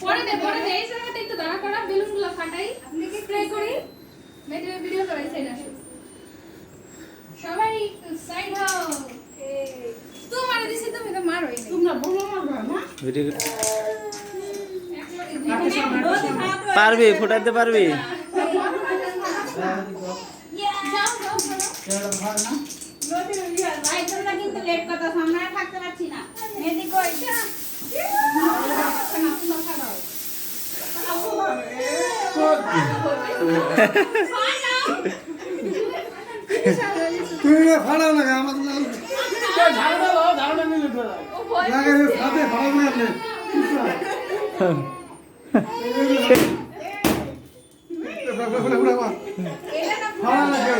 পরে দে এই জায়গাটা একটু দাঁড়া করা বেলুনগুলো ফাটাই স্প্রে করি মেটে ভিডিও করাই সাইড আসো সবাই সাইড হও তুই মারে দিছিস তুমি তো মারোই না তোমরা বলো মারবা না ভিডিও পারবি ফুটাতে পারবি কিন্তু লেট কথা সামনে থাকতে পারছি না এদিকে তুমি ফাড়াও না আমাদের ঝাড়ুটা নিয়ে যেতে লাগাই সাথে ফাড়াও না আপনি ফাড়া না কেউ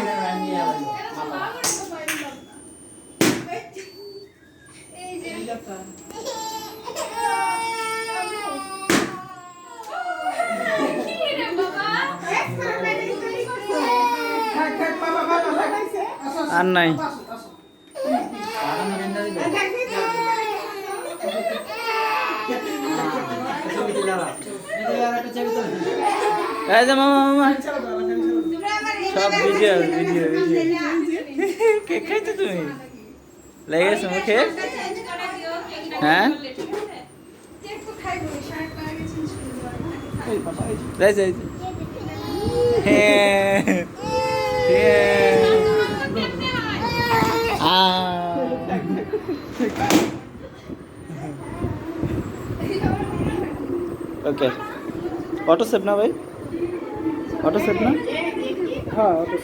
আর নাই এই যে মামা মামা সব ভিডিও ভিডিও ভিডিও কে খাইছো তুমি লেগেছো মুখে হ্যাঁ যাই যাই হ্যাঁ ओके ऑटो सेफ ना भाई ऑटो सेफ ना हाँ ऑटो